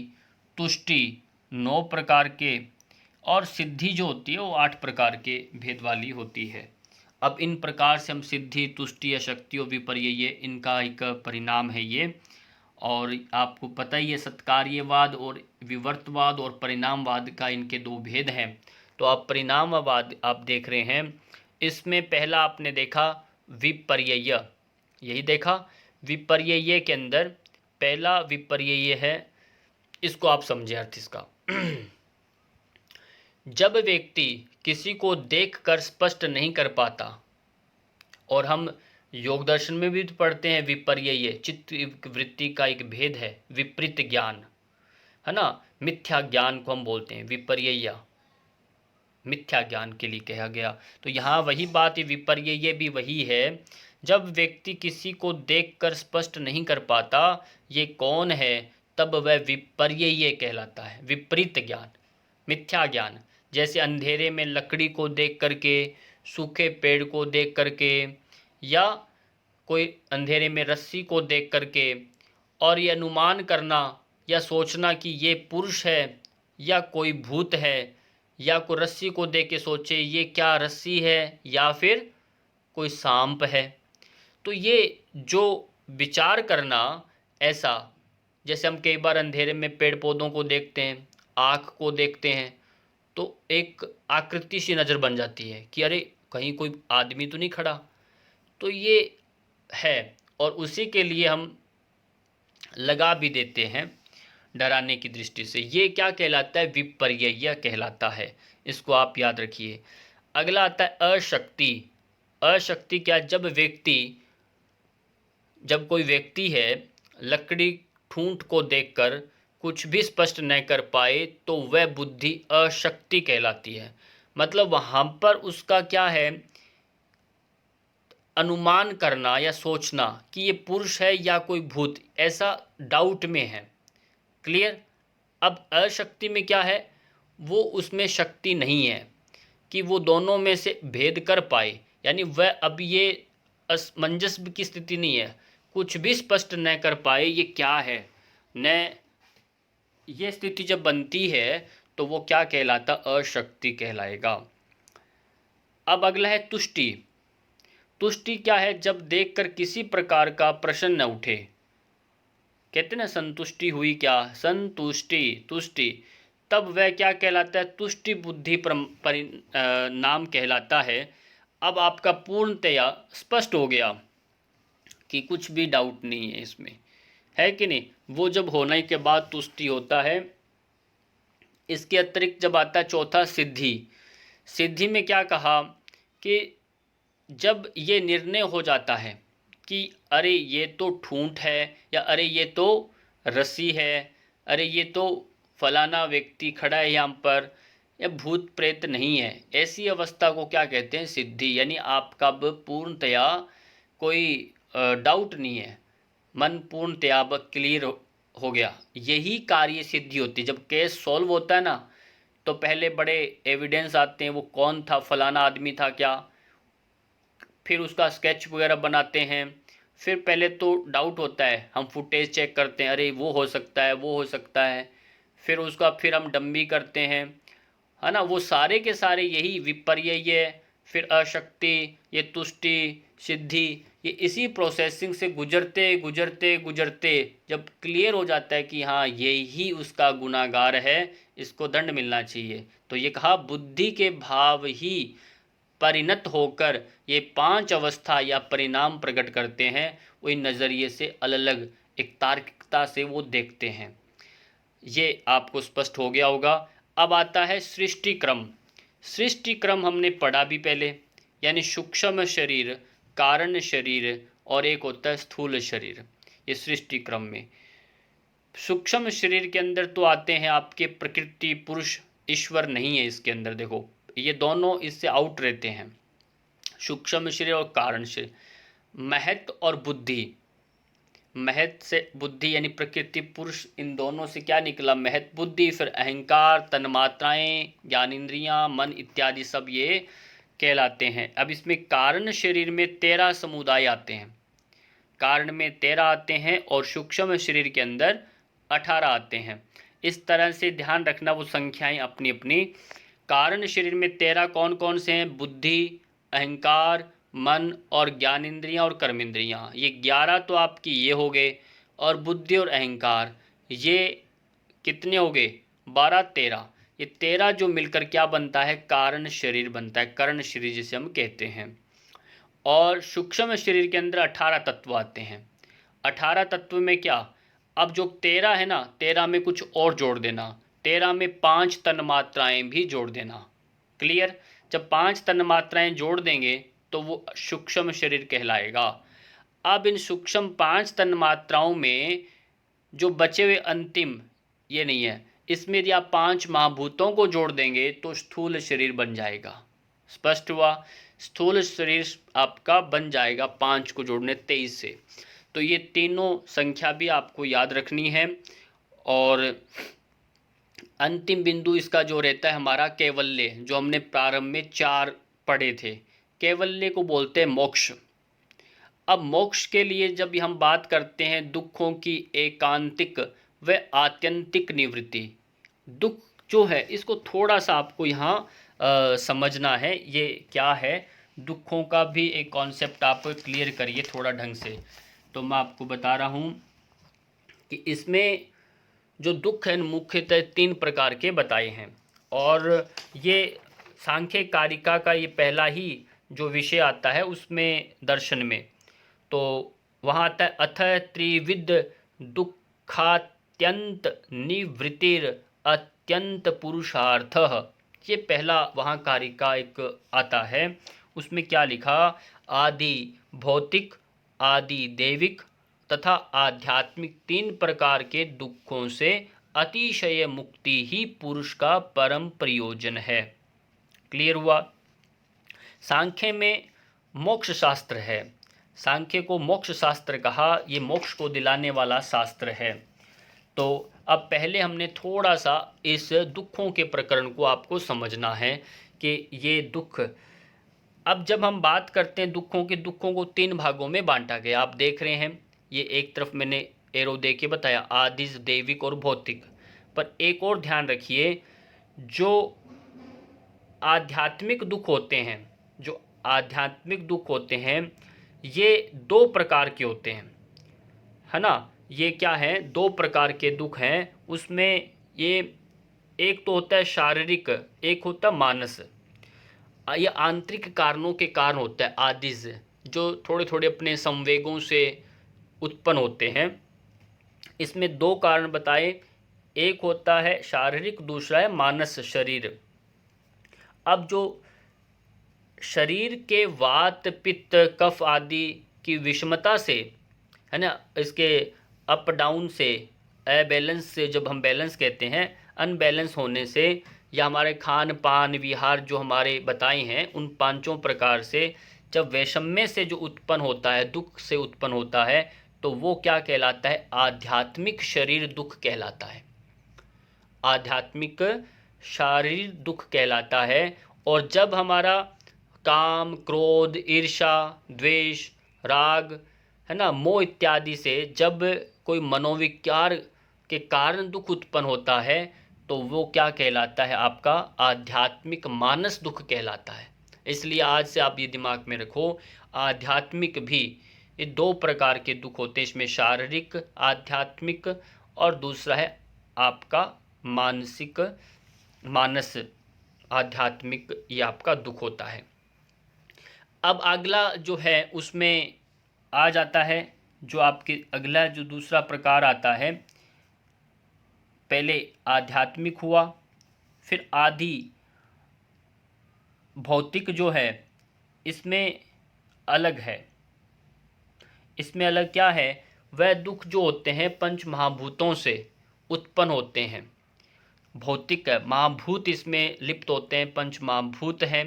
तुष्टि 9 प्रकार के। और सिद्धि जो होती है वो 8 प्रकार के भेद वाली होती है। अब इन प्रकार से हम सिद्धि, तुष्टि, अशक्ति और विपर्यय, इनका एक परिणाम है ये। और आपको पता ही है सत्कार्यवाद और विवर्तवाद और परिणामवाद का इनके 2 भेद हैं। तो आप परिणामवाद आप देख रहे हैं, इसमें पहला आपने देखा विपर्यय, यही देखा। विपर्यय के अंदर पहला विपर्यय है, इसको आप समझे अर्थ इसका। जब व्यक्ति किसी को देखकर स्पष्ट नहीं कर पाता, और हम योग दर्शन में भी पढ़ते हैं विपर्यय, चित्त वृत्ति का एक भेद है, विपरीत ज्ञान, है ना। मिथ्या ज्ञान को हम बोलते हैं विपर्यय, मिथ्या ज्ञान के लिए कहा गया। तो यहाँ वही बात है, विपर्यय भी वही है। जब व्यक्ति किसी को देखकर स्पष्ट नहीं कर पाता ये कौन है, तब वह विपर्यय कहलाता है, विपरीत ज्ञान, मिथ्या ज्ञान। जैसे अंधेरे में लकड़ी को देख करके, सूखे पेड़ को देख करके, या कोई अंधेरे में रस्सी को देख करके, और ये अनुमान करना या सोचना कि ये पुरुष है या कोई भूत है, या कोई रस्सी को देख के सोचे ये क्या रस्सी है या फिर कोई सांप है। तो ये जो विचार करना, ऐसा जैसे हम कई बार अंधेरे में पेड़ पौधों को देखते हैं, आँख को देखते हैं, तो एक आकृति सी नज़र बन जाती है कि अरे कहीं कोई आदमी तो नहीं खड़ा। तो ये है, और उसी के लिए हम लगा भी देते हैं डराने की दृष्टि से। ये क्या कहलाता है? विपर्यय कहलाता है। इसको आप याद रखिए। अगला आता है अशक्ति। अशक्ति क्या? जब कोई व्यक्ति है लकड़ी ठूंठ को देखकर कुछ भी स्पष्ट न कर पाए तो वह बुद्धि अशक्ति कहलाती है। मतलब वहाँ पर उसका क्या है, अनुमान करना या सोचना कि ये पुरुष है या कोई भूत, ऐसा डाउट में है। क्लियर? अब अशक्ति में क्या है, वो उसमें शक्ति नहीं है कि वो दोनों में से भेद कर पाए, यानी वह अब ये असमंजस की स्थिति नहीं है, कुछ भी स्पष्ट न कर पाए ये क्या है न। ये स्थिति जब बनती है तो वो क्या कहलाता? अशक्ति कहलाएगा। अब अगला है तुष्टि। तुष्टि क्या है? जब देखकर किसी प्रकार का प्रश्न न उठे, कहते ना संतुष्टि हुई, क्या संतुष्टि, तुष्टि, तब वह क्या कहलाता है? तुष्टि बुद्धि नाम कहलाता है। अब आपका पूर्णतया स्पष्ट हो गया कि कुछ भी डाउट नहीं है इसमें, है कि नहीं। वो जब होने के बाद तुष्टि होता है। इसके अतिरिक्त जब आता है चौथा सिद्धि। सिद्धि में क्या कहा कि जब ये निर्णय हो जाता है कि अरे ये तो ठूंठ है, या अरे ये तो रस्सी है, अरे ये तो फलाना व्यक्ति खड़ा है यहाँ पर, यह भूत प्रेत नहीं है, ऐसी अवस्था को क्या कहते हैं? सिद्धि। यानी आपका अब पूर्णतया कोई डाउट नहीं है, मन पूर्णतया अब क्लियर हो गया। यही कार्य सिद्धि होती है। जब केस सॉल्व होता है ना, तो पहले बड़े एविडेंस आते हैं, वो कौन था, फलाना आदमी था क्या, फिर उसका स्केच वगैरह बनाते हैं, फिर पहले तो डाउट होता है, हम फुटेज चेक करते हैं, अरे वो हो सकता है, वो हो सकता है, फिर हम डम्बी करते हैं, है ना। वो सारे के सारे यही विपर्यय, फिर अशक्ति, ये तुष्टि, सिद्धि, ये इसी प्रोसेसिंग से गुजरते गुजरते गुजरते जब क्लियर हो जाता है कि हाँ यही उसका गुनाहगार है, इसको दंड मिलना चाहिए, तो ये कहा बुद्धि के भाव ही परिणत होकर ये 5 अवस्था या परिणाम प्रकट करते हैं। वही नज़रिए से अलग अलग एक तार्किकता से वो देखते हैं। ये आपको स्पष्ट हो गया होगा। अब आता है सृष्टि क्रम। सृष्टि क्रम हमने पढ़ा भी पहले, यानी सूक्ष्म शरीर, कारण शरीर और एक होता है स्थूल शरीर। ये सृष्टि क्रम में सूक्ष्म शरीर के अंदर तो आते हैं आपके प्रकृति, पुरुष, ईश्वर नहीं है इसके अंदर। देखो ये दोनों इससे आउट रहते हैं, सूक्ष्म शरीर और कारण शरीर। महत और बुद्धि, महत से बुद्धि यानी प्रकृति, पुरुष, इन दोनों से क्या निकला? महत बुद्धि, फिर अहंकार, तन्मात्राएं, ज्ञानेंद्रियां, मन इत्यादि सब ये कहलाते हैं। अब इसमें कारण शरीर में 13 समुदाय आते हैं, कारण में 13 आते हैं और सूक्ष्म शरीर के अंदर 18 आते हैं। इस तरह से ध्यान रखना, वो संख्याएं अपनी अपनी। कारण शरीर में 13 कौन कौन से हैं? बुद्धि, अहंकार, मन और ज्ञानेंद्रियां और कर्मेंद्रियां। ये 11 तो आपकी ये हो गए, और बुद्धि और अहंकार ये कितने हो गए? 12, 13। ये 13 जो मिलकर क्या बनता है? कारण शरीर बनता है, कर्ण शरीर जिसे हम कहते हैं। और सूक्ष्म शरीर के अंदर 18 तत्व आते हैं। 18 तत्व में क्या, अब जो 13 है ना, 13 में कुछ और जोड़ देना, 13 में 5 तन्मात्राएं भी जोड़ देना। क्लियर? जब 5 तन्मात्राएं जोड़ देंगे तो वो सूक्ष्म शरीर कहलाएगा। अब इन सूक्ष्म 5 तन्मात्राओं में जो बचे हुए अंतिम, ये नहीं है, इसमें यदि आप 5 महाभूतों को जोड़ देंगे तो स्थूल शरीर बन जाएगा। स्पष्ट हुआ? स्थूल शरीर आपका बन जाएगा 5 को जोड़ने 23 से। तो ये तीनों संख्या भी आपको याद रखनी है। और अंतिम बिंदु इसका जो रहता है हमारा कैवल्य, जो हमने प्रारंभ में 4 पढ़े थे, कैवल्य को बोलते हैं मोक्ष। अब मोक्ष के लिए जब हम बात करते हैं दुखों की एकांतिक व आत्यंतिक निवृत्ति, दुख जो है इसको थोड़ा सा आपको यहाँ समझना है, ये क्या है। दुखों का भी एक कॉन्सेप्ट आप क्लियर करिए थोड़ा ढंग से। तो मैं आपको बता रहा हूँ कि इसमें जो दुख है मुख्यतः 3 प्रकार के बताए हैं, और ये सांख्य कारिका का ये पहला ही जो विषय आता है उसमें दर्शन में, तो वहाँ आता है अथ त्रिविध दुखात्यंत निवृत्तिर अत्यंत पुरुषार्थः। ये पहला वहाँ कारिका एक आता है, उसमें क्या लिखा? आदि भौतिक, आदि दैविक तथा आध्यात्मिक 3 प्रकार के दुखों से अतिशय मुक्ति ही पुरुष का परम प्रयोजन है। क्लियर हुआ? सांख्य में मोक्ष शास्त्र है, सांख्य को मोक्ष शास्त्र कहा, ये मोक्ष को दिलाने वाला शास्त्र है। तो अब पहले हमने थोड़ा सा इस दुखों के प्रकरण को आपको समझना है कि ये दुख, अब जब हम बात करते हैं दुखों के, दुखों को 3 भागों में बांटा गया। आप देख रहे हैं ये एक तरफ मैंने एरो दे के बताया, आदि, दैविक और भौतिक। पर एक और ध्यान रखिए, जो आध्यात्मिक दुख होते हैं, जो आध्यात्मिक दुख होते हैं ये 2 प्रकार के होते हैं, है ना। ये क्या है? 2 प्रकार के दुख हैं। उसमें ये एक तो होता है शारीरिक, एक होता है मानस। ये आंतरिक कारणों के कारण होता है, आदिज, जो थोड़े थोड़े अपने संवेगों से उत्पन्न होते हैं। इसमें 2 कारण बताए, एक होता है शारीरिक, दूसरा है मानस, शरीर। अब जो शरीर के वात, पित्त, कफ आदि की विषमता से, है ना, इसके अप डाउन से अबैलेंस से, जब हम बैलेंस कहते हैं अनबैलेंस होने से, या हमारे खान पान विहार जो हमारे बताए हैं उन पांचों प्रकार से जब वैषम्य से जो उत्पन्न होता है, दुख से उत्पन्न होता है, तो वो क्या कहलाता है? आध्यात्मिक शरीर दुख कहलाता है। आध्यात्मिक शारीरिक दुख कहलाता है। और जब हमारा काम, क्रोध, ईर्ष्या, द्वेष, राग, है ना, मोह इत्यादि से जब कोई मनोविकार के कारण दुख उत्पन्न होता है, तो वो क्या कहलाता है? आपका आध्यात्मिक मानस दुख कहलाता है। इसलिए आज से आप ये दिमाग में रखो, आध्यात्मिक भी ये दो प्रकार के दुख होते हैं। इसमें शारीरिक आध्यात्मिक, और दूसरा है आपका मानसिक मानस आध्यात्मिक, ये आपका दुख होता है। अब अगला जो है उसमें आ जाता है, जो आपके अगला जो दूसरा प्रकार आता है, पहले आध्यात्मिक हुआ, फिर आदि भौतिक जो है, इसमें अलग है। इसमें अलग क्या है? वह दुख जो होते हैं पंच महाभूतों से उत्पन्न होते हैं। भौतिक महाभूत इसमें लिप्त होते हैं, पंच महाभूत हैं।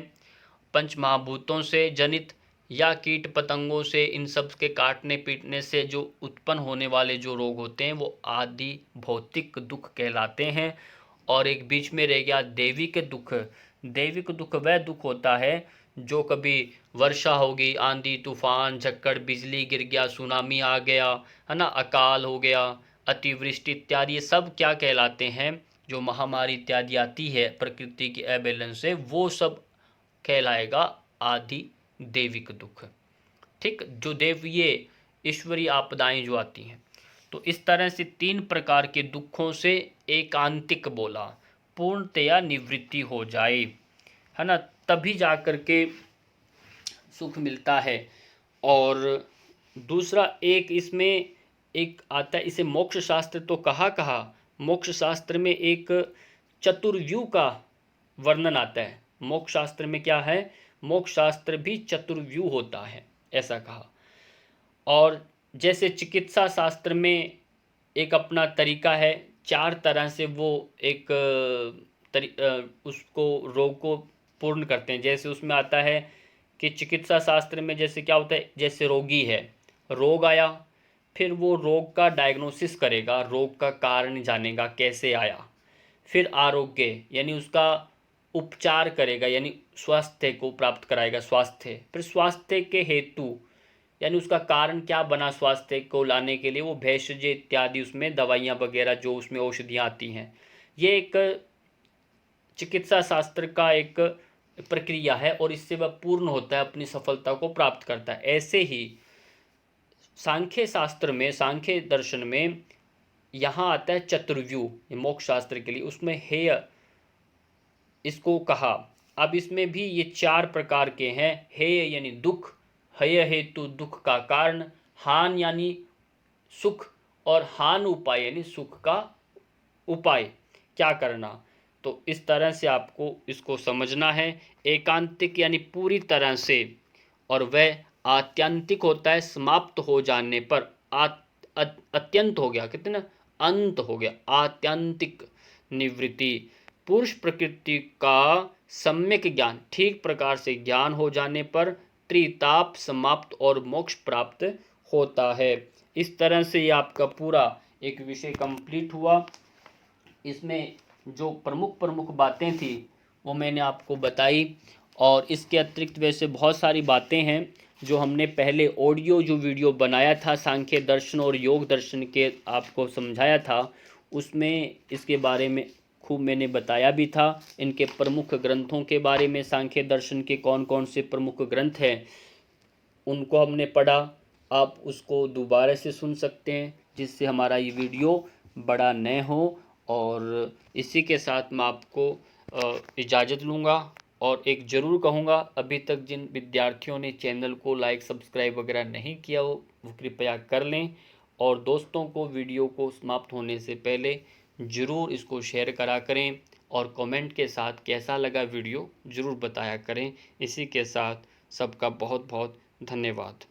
पंच महाभूतों से जनित या कीट पतंगों से, इन सब के काटने पीटने से जो उत्पन्न होने वाले जो रोग होते हैं वो आदि भौतिक दुख कहलाते हैं। और एक बीच में रह गया दैविक दुख। दैविक दुख वह दुख होता है जो कभी वर्षा होगी, आंधी तूफान, झक्कड़ बिजली गिर गया, सुनामी आ गया, है ना, अकाल हो गया, अतिवृष्टि इत्यादि, ये सब क्या कहलाते हैं? जो महामारी इत्यादि आती है प्रकृति की अबैलेंस से, वो सब कहलाएगा आदि दैविक दुख। ठीक, जो दैवीय ईश्वरीय आपदाएं जो आती हैं। तो इस तरह से तीन प्रकार के दुखों से एकांतिक बोला, पूर्णतया निवृत्ति हो जाए, है ना, तभी जाकर के सुख मिलता है। और दूसरा एक इसमें एक आता है, इसे मोक्ष शास्त्र तो कहा मोक्ष शास्त्र में एक चतुर्व्यूह का वर्णन आता है। मोक्ष शास्त्र में क्या है? मोक्ष शास्त्र भी चतुर्व्यूह होता है, ऐसा कहा। और जैसे चिकित्सा शास्त्र में एक अपना तरीका है, चार तरह से वो एक उसको रोग को पूर्ण करते हैं। जैसे उसमें आता है कि चिकित्सा शास्त्र में जैसे क्या होता है, जैसे रोगी है, रोग आया, फिर वो रोग का डायग्नोसिस करेगा, रोग का कारण जानेगा कैसे आया, फिर आरोग्य यानी उसका उपचार करेगा, यानी स्वास्थ्य को प्राप्त कराएगा, स्वास्थ्य, फिर स्वास्थ्य के हेतु यानी उसका कारण क्या बना स्वास्थ्य को लाने के लिए, वो भेषज इत्यादि उसमें दवाइयाँ वगैरह जो उसमें औषधियाँ आती हैं। ये एक चिकित्सा शास्त्र का एक प्रक्रिया है और इससे वह पूर्ण होता है, अपनी सफलता को प्राप्त करता है। ऐसे ही सांख्य शास्त्र में, सांख्य दर्शन में यहाँ आता है चतुर्व्यूह मोक्ष शास्त्र के लिए, उसमें हेय इसको कहा। अब इसमें भी ये चार प्रकार के हैं। हेय यानी दुख, हय हेतु दुख का कारण, हान यानी सुख, और हान उपाय यानी सुख का उपाय क्या करना। तो इस तरह से आपको इसको समझना है। एकांतिक यानी पूरी तरह से, और वह आत्यंतिक होता है समाप्त हो जाने पर। अत्यंत हो गया, कितना अंत हो गया, आत्यंतिक निवृत्ति। पुरुष प्रकृति का सम्यक ज्ञान, ठीक प्रकार से ज्ञान हो जाने पर त्रिताप समाप्त और मोक्ष प्राप्त होता है। इस तरह से ये आपका पूरा एक विषय कंप्लीट हुआ। इसमें जो प्रमुख प्रमुख बातें थी वो मैंने आपको बताई, और इसके अतिरिक्त वैसे बहुत सारी बातें हैं जो हमने पहले ऑडियो जो वीडियो बनाया था सांख्य दर्शन और योग दर्शन के आपको समझाया था, उसमें इसके बारे में खूब मैंने बताया भी था। इनके प्रमुख ग्रंथों के बारे में, सांख्य दर्शन के कौन कौन से प्रमुख ग्रंथ हैं उनको हमने पढ़ा। आप उसको दोबारा से सुन सकते हैं जिससे हमारा ये वीडियो बड़ा न हो। और इसी के साथ मैं आपको इजाज़त लूँगा, और एक ज़रूर कहूँगा, अभी तक जिन विद्यार्थियों ने चैनल को लाइक सब्सक्राइब वगैरह नहीं किया हो वो कृपया कर लें, और दोस्तों को वीडियो को समाप्त होने से पहले ज़रूर इसको शेयर करा करें, और कमेंट के साथ कैसा लगा वीडियो ज़रूर बताया करें। इसी के साथ सबका बहुत बहुत धन्यवाद।